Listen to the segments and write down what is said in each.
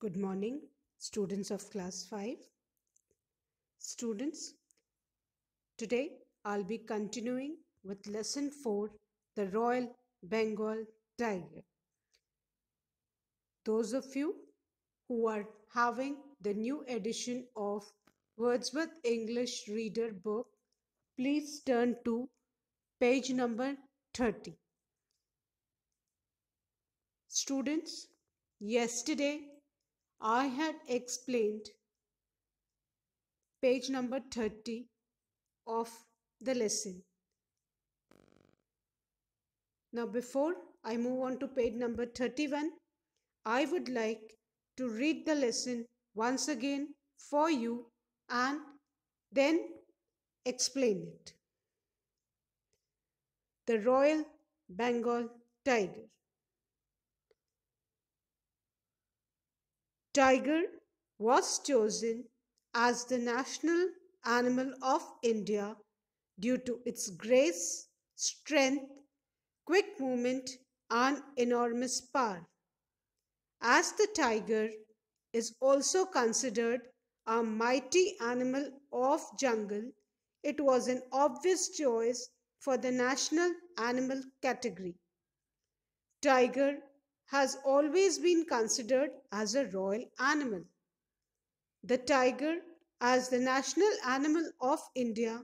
Good morning, students of class 5. Students, today I'll be continuing with lesson 4, the Royal Bengal Tiger. Those of you who are having the new edition of Wordsworth English Reader book, please turn to page number 30. Students, yesterday I had explained page number 30 of the lesson. Now, before I move on to page number 31, I would like to read the lesson once again for you and then explain it. The Royal Bengal Tiger. Tiger was chosen as the national animal of India due to its grace, strength, quick movement, and enormous power. As the tiger is also considered a mighty animal of jungle, it was an obvious choice for the national animal category. Tiger has always been considered as a royal animal. The tiger, as the national animal of India,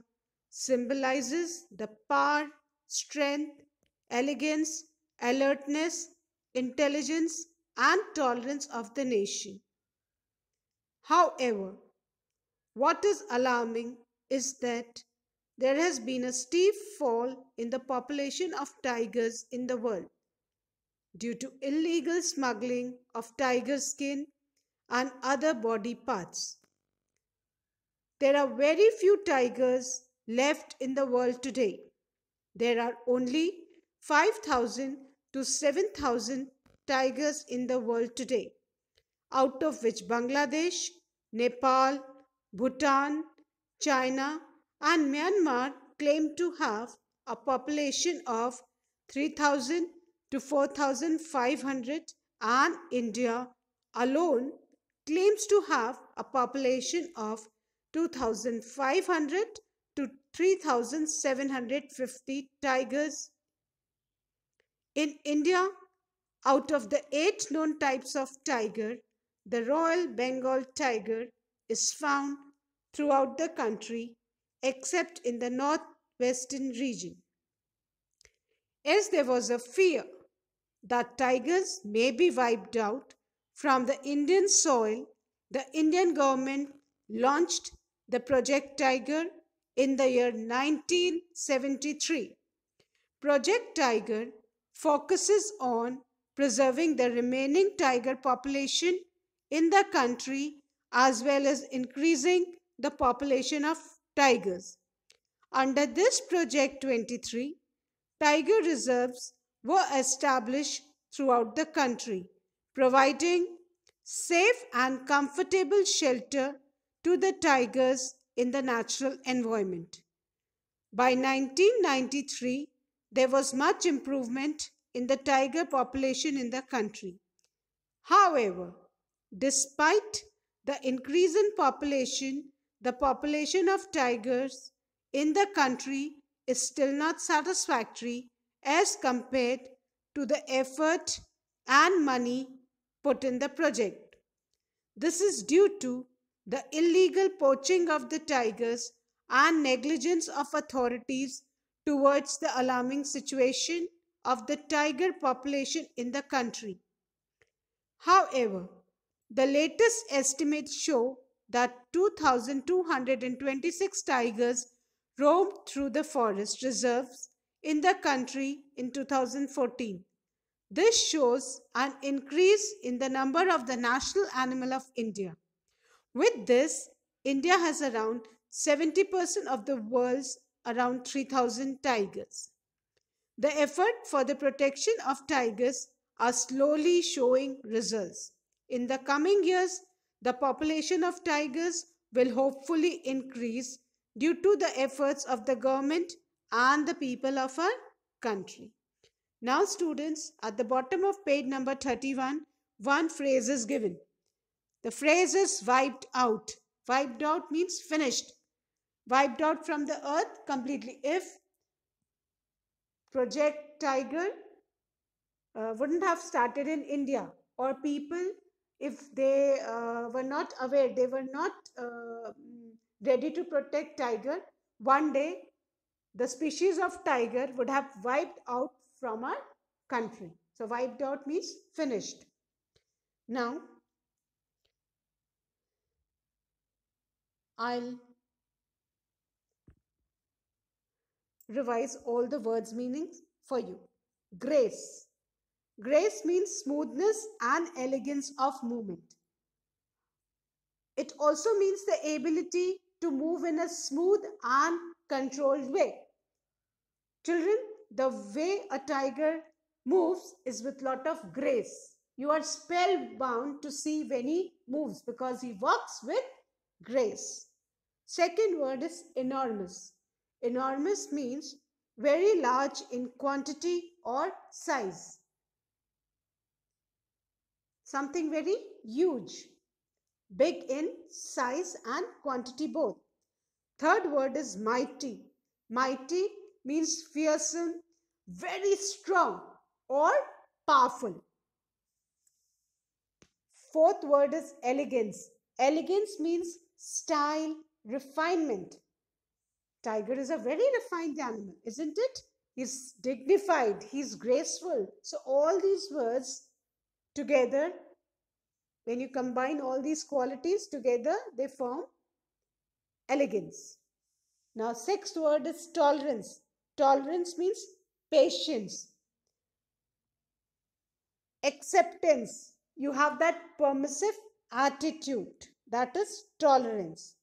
symbolizes the power, strength, elegance, alertness, intelligence, and tolerance of the nation. However, what is alarming is that there has been a steep fall in the population of tigers in the world due to illegal smuggling of tiger skin and other body parts. There are very few tigers left in the world today. There are only 5,000 to 7,000 tigers in the world today, out of which Bangladesh, Nepal, Bhutan, China, and Myanmar claim to have a population of 3,000 to 4,500, and India alone claims to have a population of 2,500 to 3,750 tigers. In India, out of the 8 known types of tiger, the Royal Bengal tiger is found throughout the country except in the northwestern region. As there was a fear that tigers may be wiped out from the Indian soil, the Indian government launched the Project Tiger in the year 1973. Project Tiger focuses on preserving the remaining tiger population in the country as well as increasing the population of tigers. Under this Project 23, tiger reserves were established throughout the country, providing safe and comfortable shelter to the tigers in the natural environment. By 1993, there was much improvement in the tiger population in the country. However, despite the increase in population, the population of tigers in the country is still not satisfactory as compared to the effort and money put in the project. This is due to the illegal poaching of the tigers and negligence of authorities towards the alarming situation of the tiger population in the country. However, the latest estimates show that 2,226 tigers roamed through the forest reserves in the country in 2014. This shows an increase in the number of the national animal of India. With this, India has around 70% of the world's around 3,000 tigers. The effort for the protection of tigers are slowly showing results. In the coming years, the population of tigers will hopefully increase due to the efforts of the government and the people of our country. Now students, at the bottom of page number 31, one phrase is given. The phrase is wiped out. Wiped out means finished. Wiped out from the earth completely. If Project Tiger wouldn't have started in India, or people, if they were not aware, they were not ready to protect tiger, one day the species of tiger would have wiped out from our country. So, wiped out means finished. Now, I'll revise all the words' meanings for you. Grace. Grace means smoothness and elegance of movement. It also means the ability to move in a smooth and controlled way. Children, the way a tiger moves is with lot of grace. You are spellbound to see when he moves because he walks with grace. Second word is enormous. Enormous means very large in quantity or size. Something very huge, big in size and quantity both. Third word is mighty. Mighty means fearsome, very strong or powerful. Fourth word is elegance. Elegance means style, refinement. Tiger is a very refined animal, isn't it? He's dignified, he's graceful. So all these words together, when you combine all these qualities together, they form elegance. Now, sixth word is tolerance. Tolerance means patience, acceptance. You have that permissive attitude. That is tolerance.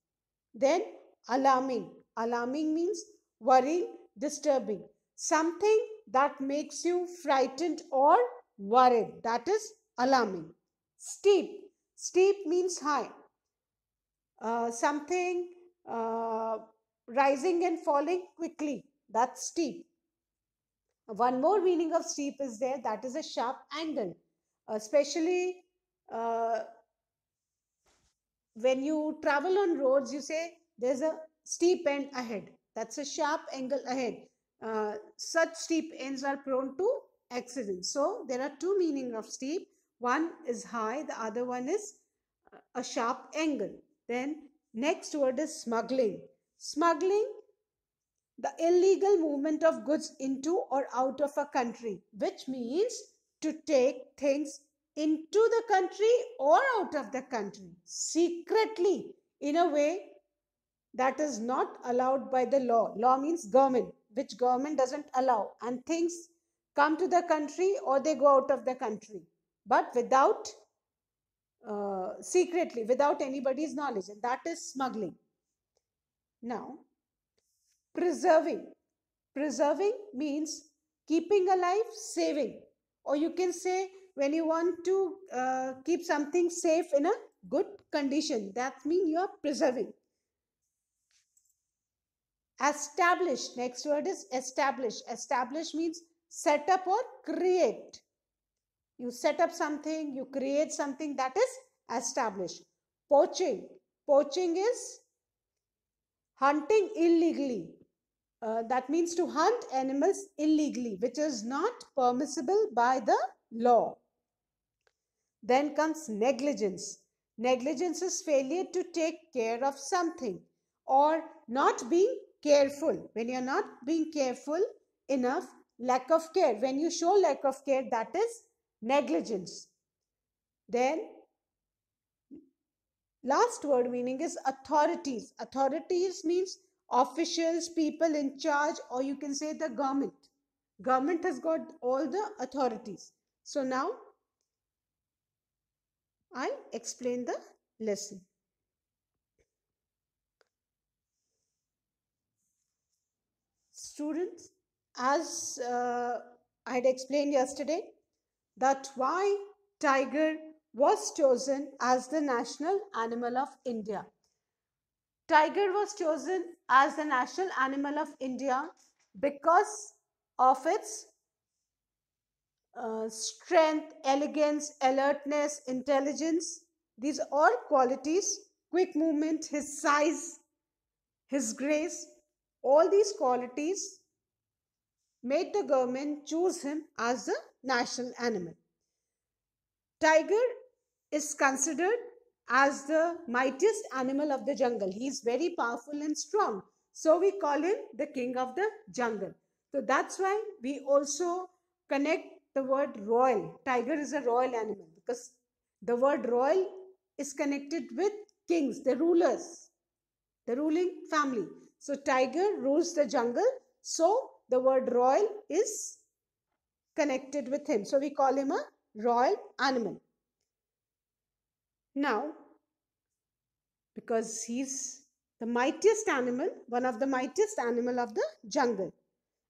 Then, alarming. Alarming means worrying, disturbing. Something that makes you frightened or worried. That is alarming. Steep. Steep means high. Something uh, rising and falling quickly. That's steep. One more meaning of steep is there, that is a sharp angle. Especially when you travel on roads, you say there's a steep end ahead. That's a sharp angle ahead. Such steep ends are prone to accidents. So there are two meanings of steep. One is high, the other one is a sharp angle. Then next word is smuggling. Smuggling, the illegal movement of goods into or out of a country, which means to take things into the country or out of the country secretly in a way that is not allowed by the law. Law means government, which government doesn't allow, and things come to the country or they go out of the country, but without secretly, without anybody's knowledge, and that is smuggling. Now, preserving. Preserving means keeping alive, saving. Or you can say when you want to keep something safe in a good condition, that means you are preserving. Establish. Next word is establish. Establish means set up or create. You set up something, you create something, that is establish. Poaching. Poaching is hunting illegally. That means to hunt animals illegally, which is not permissible by the law. Then comes negligence. Negligence is failure to take care of something or not being careful. When you are not being careful enough, lack of care. When you show lack of care, that is negligence. Then last word meaning is authorities. Authorities means officials, people in charge, or you can say the government. Government has got all the authorities. So now I'll explain the lesson. Students, as I had explained yesterday, that why tiger was chosen as the national animal of India. Tiger was chosen as the national animal of India because of its strength, elegance, alertness, intelligence, These all qualities, quick movement, his size, his grace, all these qualities made the government choose him as the national animal. Tiger is considered as the mightiest animal of the jungle. He is very powerful and strong. So we call him the king of the jungle. So that's why we also connect the word royal. Tiger is a royal animal because the word royal is connected with kings, the rulers, the ruling family. So tiger rules the jungle. So the word royal is connected with him. So we call him a royal animal. Now, because he's the mightiest animal, one of the mightiest animal of the jungle,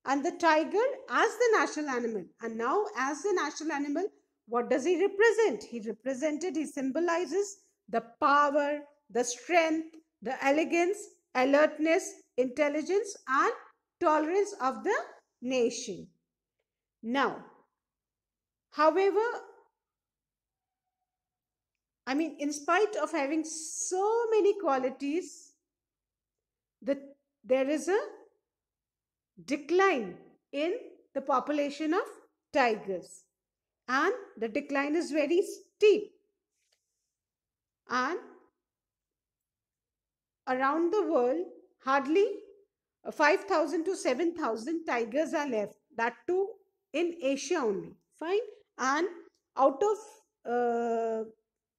and the tiger as the national animal. And now, as the national animal, what does he represent? He symbolizes the power, the strength, the elegance, alertness, intelligence, and tolerance of the nation. Now, however, in spite of having so many qualities, there is a decline in the population of tigers, and the decline is very steep. And around the world, hardly 5,000 to 7,000 tigers are left, that too in Asia only. Fine. And out of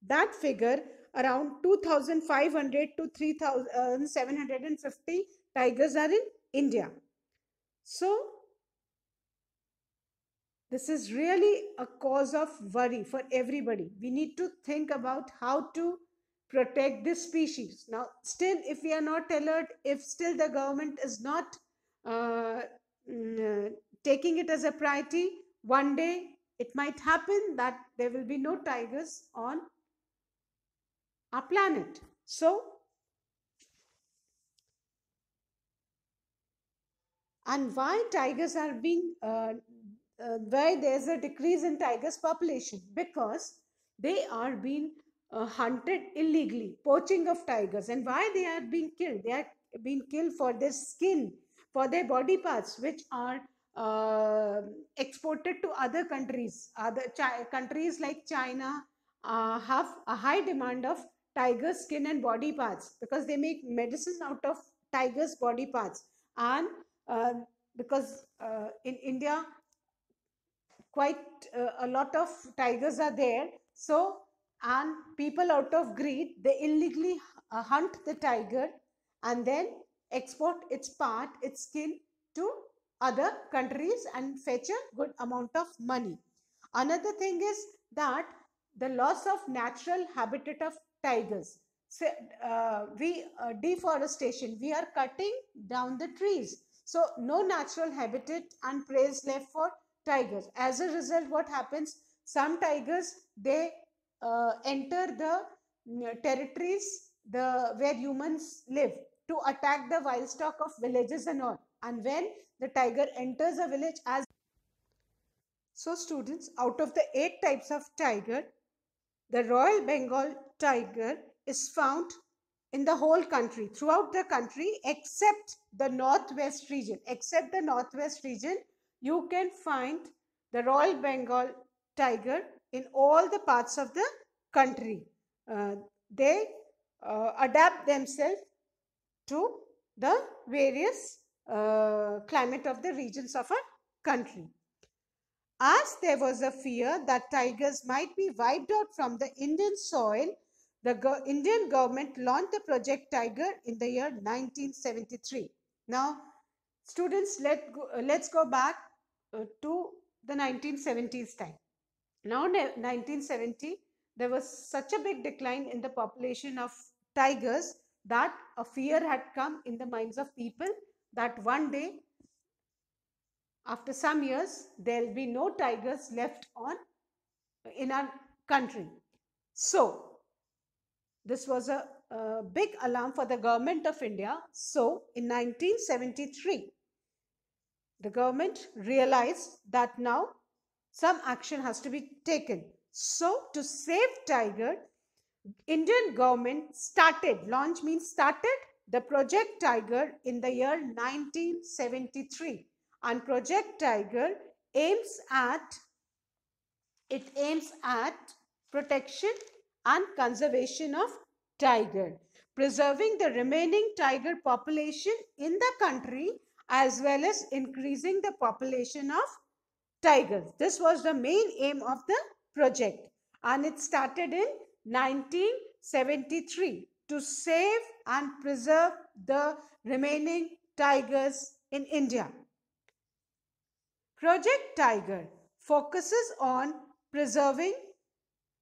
that figure, around 2,500 to 3,750 tigers are in India. So, this is really a cause of worry for everybody. We need to think about how to protect this species. Now, still, if we are not alert, if still the government is not uh, mm, taking it as a priority, one day it might happen that there will be no tigers on our planet. So, and why tigers are being why there's a decrease in tigers population? Because they are being hunted illegally, poaching of tigers. And why they are being killed? They are being killed for their skin, for their body parts, which are uh, exported to other countries. Countries like China have a high demand of tiger skin and body parts because they make medicine out of tigers body parts. And uh, because in India, quite a lot of tigers are there. So, and people out of greed, they illegally hunt the tiger and then export its part, its skin to other countries and fetch a good amount of money. Another thing is that the loss of natural habitat of tigers. So, deforestation, we are cutting down the trees. So, no natural habitat and prey is left for tigers. As a result, what happens? Some tigers, they enter the territories where humans live to attack the wild stock of villages and all. And when the tiger enters a village, as so students, out of the 8 types of tiger, the Royal Bengal tiger is found in the whole country, throughout the country, except the northwest region. Except the northwest region, you can find the Royal Bengal tiger in all the parts of the country. They adapt themselves to the various climate of the regions of a country. As there was a fear that tigers might be wiped out from the Indian soil, the Indian government launched the Project Tiger in the year 1973. Now, students, let's go back to the 1970s time. Now, 1970, there was such a big decline in the population of tigers that a fear had come in the minds of people that one day, after some years, there will be no tigers left on in our country. So, this was a big alarm for the government of India. So, in 1973, the government realized that now some action has to be taken. So, to save tiger, Indian government started, launch means started, the Project Tiger in the year 1973. And Project Tiger aims at aims at protection and conservation of tiger, preserving the remaining tiger population in the country as well as increasing the population of tigers. This was the main aim of the project, and it started in 1973 to save and preserve the remaining tigers in India. Project Tiger focuses on preserving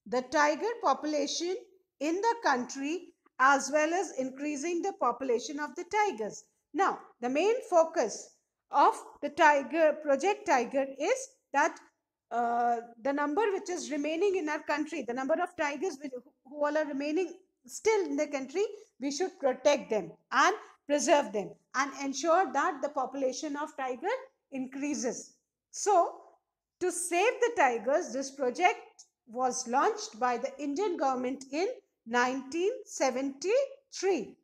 the tiger population in the country as well as increasing the population of the tigers. Now, the main focus of the tiger Project Tiger is that the number which is remaining in our country, the number of tigers who all are remaining still in the country, we should protect them and preserve them and ensure that the population of tiger increases. So, to save the tigers, this project was launched by the Indian government in 1973.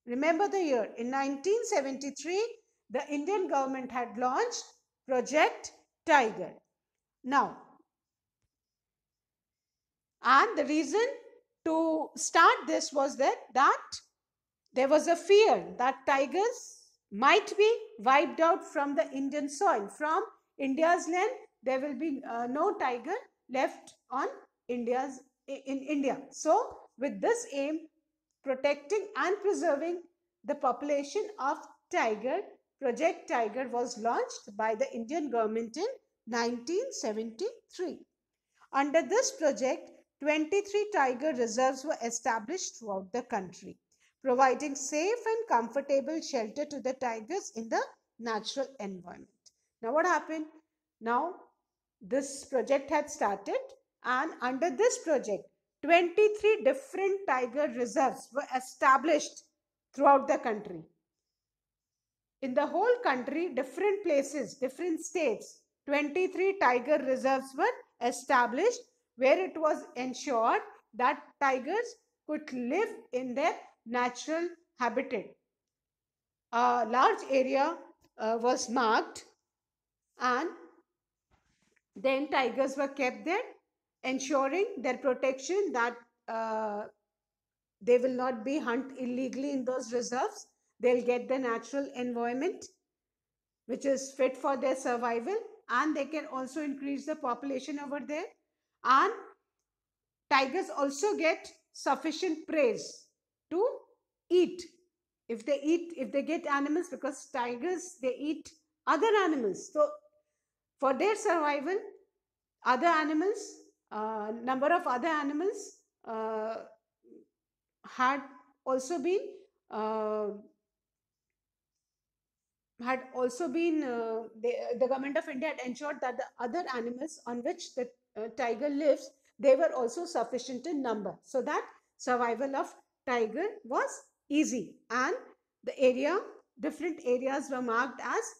Remember the year. In 1973, the Indian government had launched Project Tiger. Now, and the reason to start this was that there was a fear that tigers might be wiped out from the Indian soil. From India's land, there will be no tiger left on in India. So, with this aim, protecting and preserving the population of tiger, Project Tiger was launched by the Indian government in 1973. Under this project, 23 tiger reserves were established throughout the country, providing safe and comfortable shelter to the tigers in the natural environment. Now, what happened? Now, this project had started, and under this project, 23 different tiger reserves were established throughout the country. In the whole country, different places, different states, 23 tiger reserves were established where it was ensured that tigers could live in their natural habitat. A large area was marked, and then tigers were kept there, ensuring their protection, that they will not be hunted illegally in those reserves. They'll get the natural environment which is fit for their survival, and they can also increase the population over there. And tigers also get sufficient prey to eat. If they get animals, because tigers, they eat other animals. So for their survival, other animals, number of other animals had also been the government of India had ensured that the other animals on which the tiger lives, they were also sufficient in number, so that survival of tiger was easy. And the area, different areas were marked as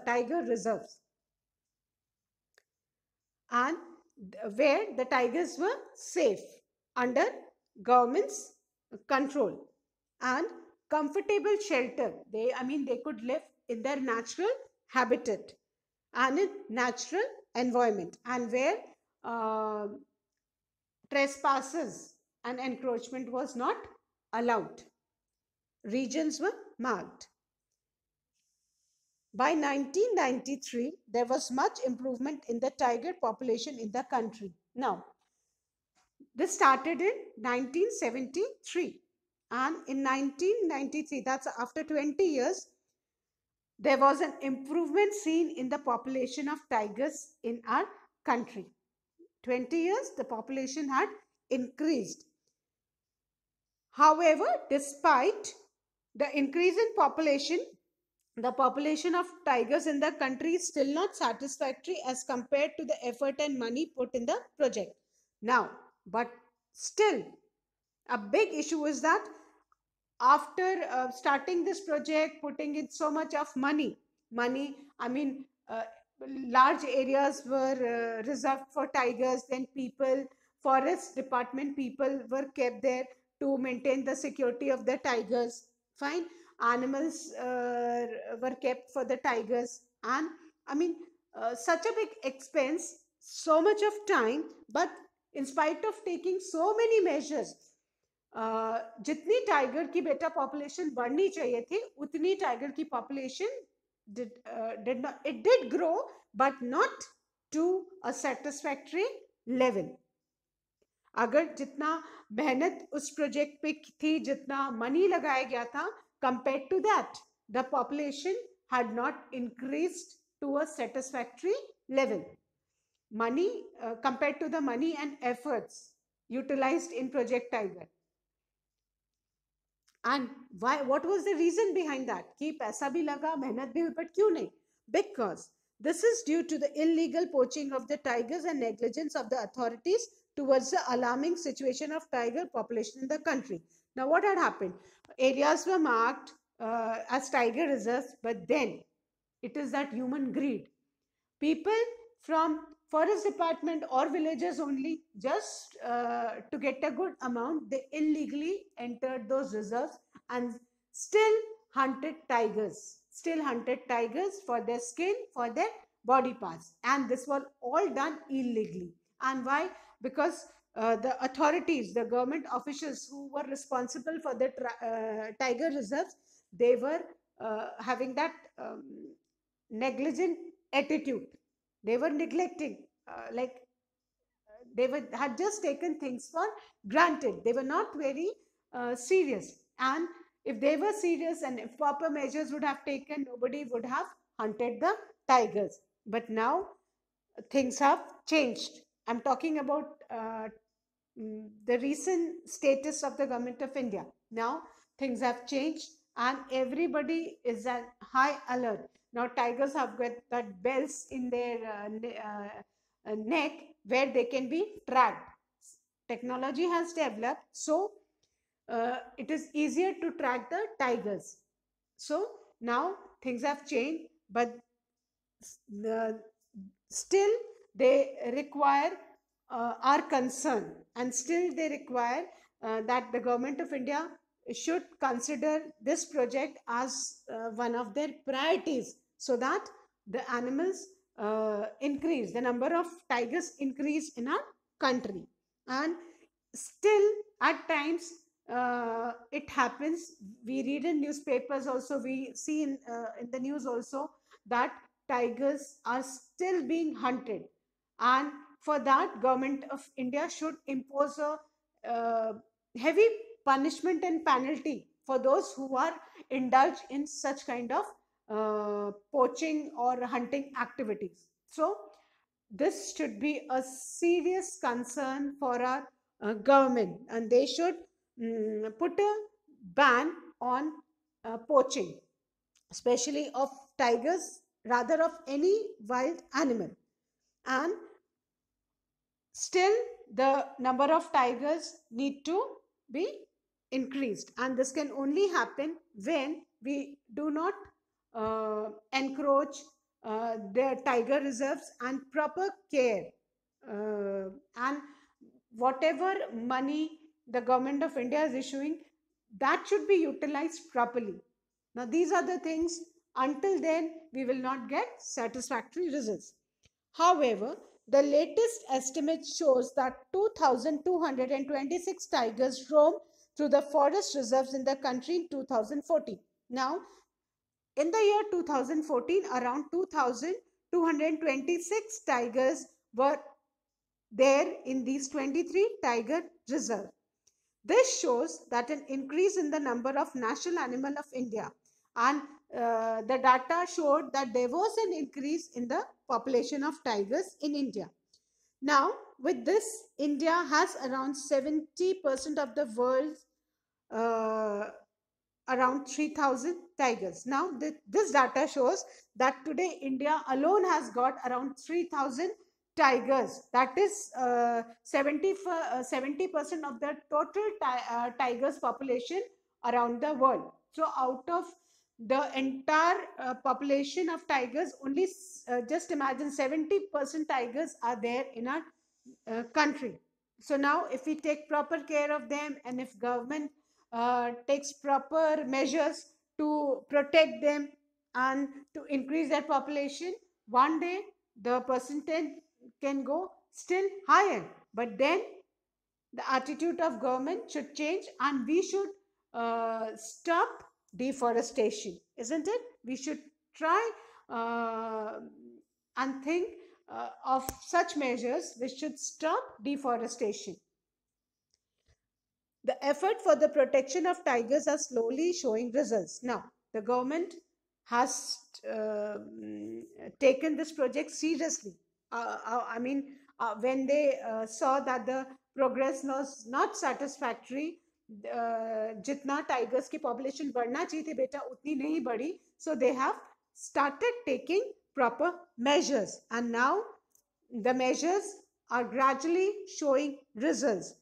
tiger reserves, and where the tigers were safe under government's control and comfortable shelter. They could live in their natural habitat and in natural environment, and where trespasses and encroachment was not allowed. Regions were marked. By 1993, there was much improvement in the tiger population in the country. Now, this started in 1973, and in 1993, that's after 20 years, there was an improvement seen in the population of tigers in our country. 20 years, the population had increased. However, despite the increase in population, the population of tigers in the country is still not satisfactory as compared to the effort and money put in the project. Now, but still, a big issue is that after starting this project, putting in so much of money, large areas were reserved for tigers, then people forest department people were kept there to maintain the security of the tigers. Fine. Animals were kept for the tigers. And I mean, such a big expense, so much of time, but in spite of taking so many measures, जितनी tiger की बेटा population बढ़नी चाहिए थी, उतनी tiger की population did not, it did grow, but not to a satisfactory level. अगर जितना मेहनत उस प्रोजेक्ट पे थी, जितना मनी लगाया गया था, compared to that, the population had not increased to a satisfactory level. Money, compared to the money and efforts utilized in Project Tiger. And why? What was the reason behind that? कि पैसा भी लगा, मेहनत भी हुई, but क्यों नहीं? Because this is due to the illegal poaching of the tigers and negligence of the authorities towards the alarming situation of tiger population in the country. Now, what had happened? Areas were marked as tiger reserves, but then it is that human greed. People from forest department or villages only, just to get a good amount, they illegally entered those reserves and still hunted tigers for their skin, for their body parts, and this was all done illegally. And why? Because the authorities, the government officials who were responsible for the tiger reserves, they were having that negligent attitude. They were neglecting, like they had just taken things for granted. They were not very serious. And if they were serious and if proper measures would have taken, nobody would have hunted the tigers. But now things have changed. I'm talking about the recent status of the government of India. Now things have changed and everybody is at high alert. Now tigers have got that bells in their neck where they can be tracked. Technology has developed, so it is easier to track the tigers. So now things have changed, but the, still they require our concern, and still they require that the government of India should consider this project as one of their priorities, so that the animals increase, the number of tigers increase in our country. And still at times it happens, we read in newspapers also, we see in the news also, that tigers are still being hunted. And for that, government of India should impose a uh, heavy punishment and penalty for those who are indulged in such kind of poaching or hunting activities. So this should be a serious concern for our government, and they should put a ban on poaching, especially of tigers, rather of any wild animal. And still the number of tigers need to be increased, and this can only happen when we do not encroach the tiger reserves, and proper care and whatever money the government of India is issuing, that should be utilized properly. Now these are the things. Until then we will not get satisfactory results. However, the latest estimate shows that 2,226 tigers roam through the forest reserves in the country in 2014. Now, in the year 2014, around 2,226 tigers were there in these 23 tiger reserves. This shows that an increase in the number of national animal of India, and the data showed that there was an increase in the population of tigers in India. Now, with this, India has around 70% of the world's uh, around 3,000 tigers. Now, this data shows that today India alone has got around 3,000 tigers. That is 70% of the total tigers population around the world. So, out of the entire population of tigers, only just imagine 70% tigers are there in our country. So now if we take proper care of them, and if government takes proper measures to protect them and to increase their population, one day the percentage can go still higher. But then the attitude of government should change, and we should stop deforestation, isn't it? We should try uh, and think of such measures which should stop deforestation. The effort for the protection of tigers are slowly showing results. Now, the government has taken this project seriously. When they saw that the progress was not satisfactory, जितना tigers की population बढ़ना चाहिए थी बेटा उतनी नहीं बढ़ी, so they have started taking proper measures, and now the measures are gradually showing results.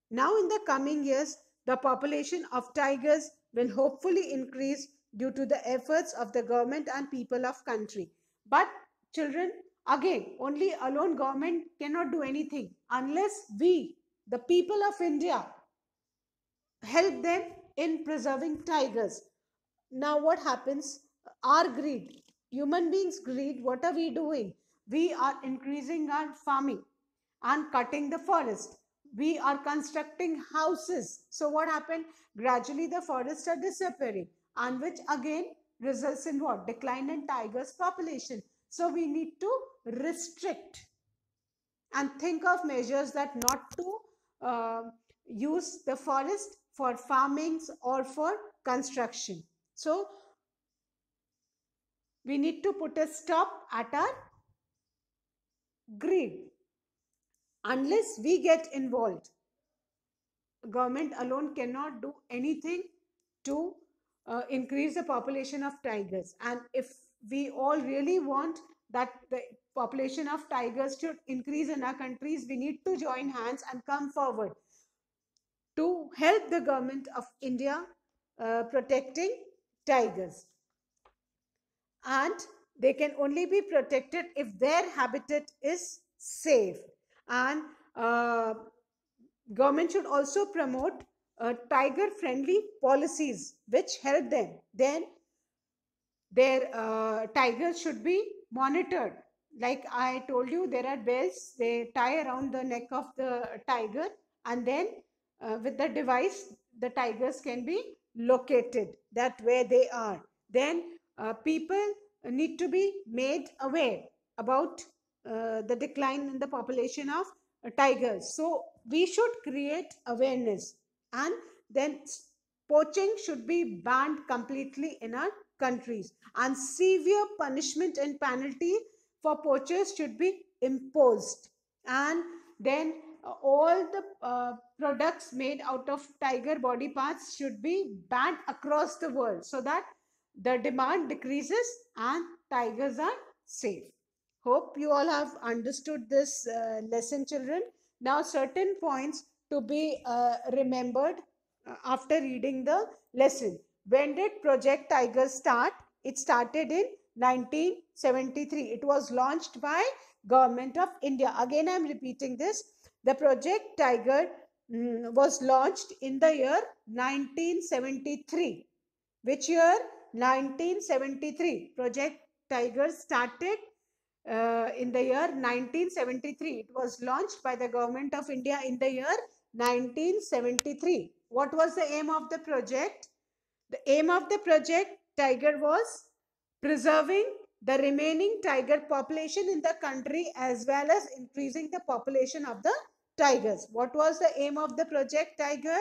Now, in the coming years, the population of tigers will hopefully increase due to the efforts of the government and people of country. But children, again, only alone government cannot do anything unless we, the people of India, help them in preserving tigers. Now, what happens? Our greed, human beings' greed, what are we doing? We are increasing our farming and cutting the forest. We are constructing houses. So, what happened? Gradually, the forests are disappearing, and which again results in what? Decline in tigers' population. So, we need to restrict and think of measures that not to use the forest for farmings or for construction. So, we need to put a stop at our greed. Unless we get involved, government alone cannot do anything to increase the population of tigers. And if we all really want that the population of tigers should increase in our countries, we need to join hands and come forward to help the government of India protecting tigers. And they can only be protected if their habitat is safe. And government should also promote tiger friendly policies which help them. Then their tigers should be monitored. Like I told you, there are bells they tie around the neck of the tiger, and then with the device, the tigers can be located that where they are. Then people need to be made aware about the decline in the population of tigers. So we should create awareness, and then poaching should be banned completely in our countries, and severe punishment and penalty for poachers should be imposed. And then all the products made out of tiger body parts should be banned across the world, so that the demand decreases and tigers are safe. Hope you all have understood this lesson, children. Now, certain points to be remembered after reading the lesson. When did Project Tiger start? It started in 1973. It was launched by Government of India. Again, I am repeating this. The Project Tiger was launched in the year 1973. Which year? 1973. Project Tiger started in the year 1973. It was launched by the Government of India in the year 1973. What was the aim of the project? The aim of the project Tiger was preserving the remaining tiger population in the country, as well as increasing the population of the tigers. What was the aim of the Project Tiger?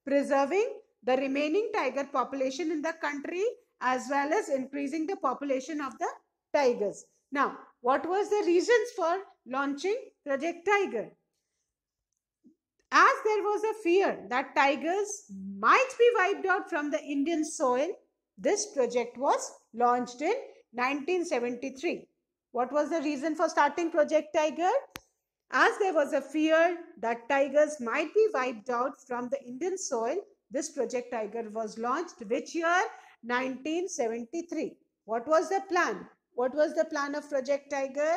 Preserving the remaining tiger population in the country, as well as increasing the population of the tigers. Now, what was the reasons for launching Project Tiger? As there was a fear that tigers might be wiped out from the Indian soil, this project was launched in 1973. What was the reason for starting Project Tiger? As there was a fear that tigers might be wiped out from the Indian soil, this Project Tiger was launched. Which year? 1973. What was the plan? What was the plan of Project Tiger?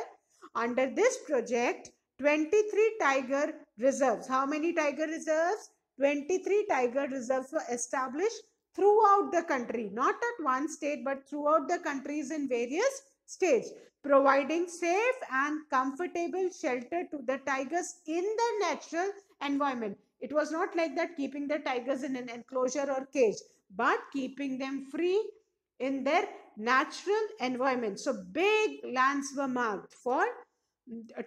Under this project, 23 tiger reserves. How many tiger reserves? 23 tiger reserves were established throughout the country, not at one state, but throughout the countries in various states, providing safe and comfortable shelter to the tigers in the natural environment. It was not like that keeping the tigers in an enclosure or cage, but keeping them free in their natural environment. So big lands were marked for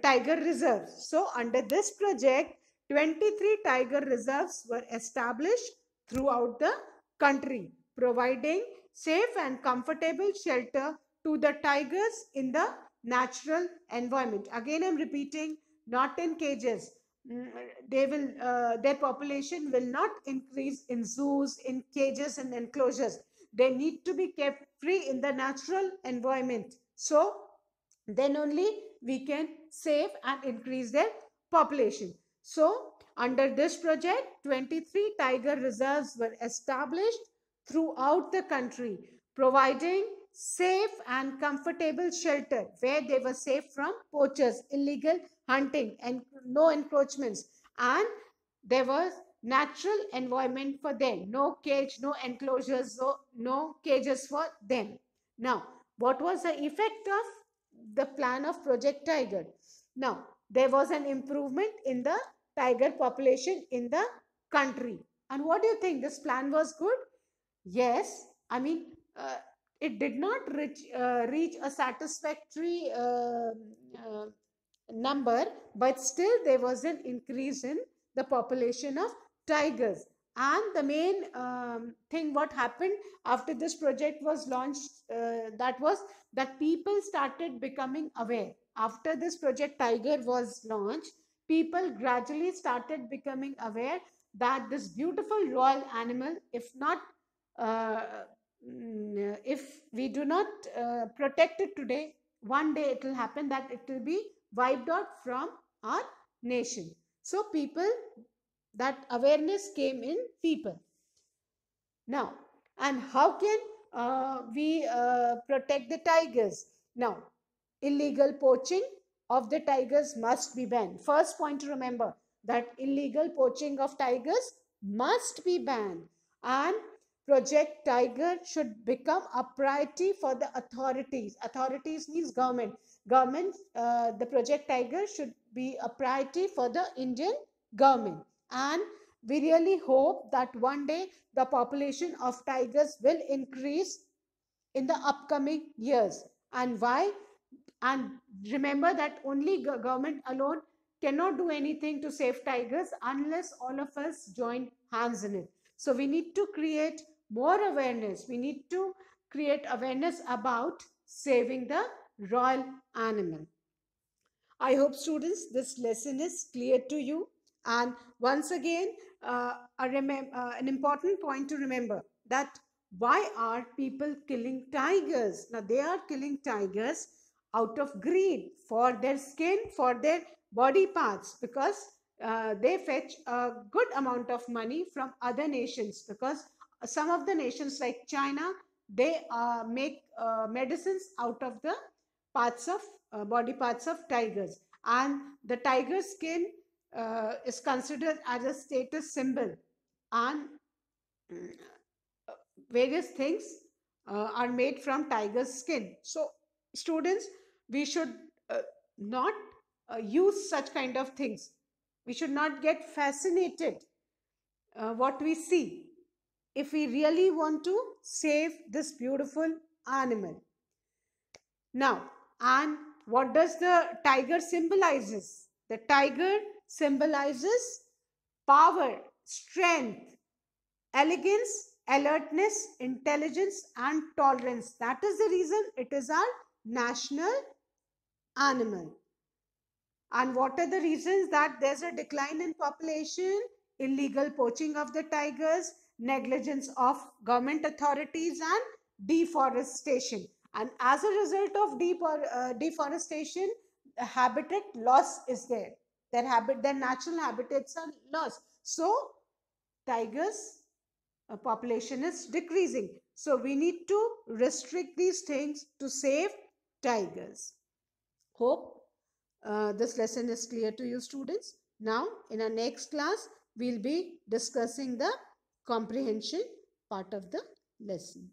tiger reserves. So under this project, 23 tiger reserves were established throughout the country, providing safe and comfortable shelter to the tigers in the natural environment. Again, I'm repeating, not in cages. They will, their population will not increase in zoos, in cages and enclosures. They need to be kept free in the natural environment. So then only we can save and increase their population. So under this project, 23 tiger reserves were established throughout the country, providing safe and comfortable shelter where they were safe from poachers, illegal hunting, and no encroachments. And there was natural environment for them, no cage, no enclosures, no cages for them. Now, what was the effect of the plan of Project Tiger? Now, there was an improvement in the tiger population in the country. And what do you think? This plan was good? Yes. I mean, it did not reach a satisfactory number, but still there was an increase in the population of tigers. And the main thing what happened after this project was launched, that was that people started becoming aware. After this project Tiger was launched, people gradually started becoming aware that this beautiful royal animal, uh, if we do not protect it today, one day it will happen that it will be wiped out from our nation. So people, that awareness came in people. Now, and how can we protect the tigers? Now, illegal poaching of the tigers must be banned. First point to remember, that illegal poaching of tigers must be banned, and Project Tiger should become a priority for the authorities. Authorities means government. Government, the Project Tiger should be a priority for the Indian government. And we really hope that one day the population of tigers will increase in the upcoming years. And why? And remember that only government alone cannot do anything to save tigers unless all of us join hands in it. So we need to create more awareness. We need to create awareness about saving the royal animal. I hope, students, this lesson is clear to you. And once again, an important point to remember, that why are people killing tigers? Now, they are killing tigers out of greed, for their skin, for their body parts, because they fetch a good amount of money from other nations. Because some of the nations like China, they make medicines out of the parts of body parts of tigers, and the tiger skin is considered as a status symbol. And mm, various things are made from tiger skin. So students, we should not use such kind of things. We should not get fascinated what we see, if we really want to save this beautiful animal. Now, and what does the tiger symbolizes? The tiger symbolizes power, strength, elegance, alertness, intelligence, and tolerance. That is the reason it is our national animal. And what are the reasons that there's a decline in population? Illegal poaching of the tigers, negligence of government authorities, and deforestation. And as a result of deforestation, habitat loss is there. Their natural habitats are lost. So tigers population is decreasing. So we need to restrict these things to save tigers. Hope this lesson is clear to you, students. Now, in our next class, we'll be discussing the comprehension part of the lesson.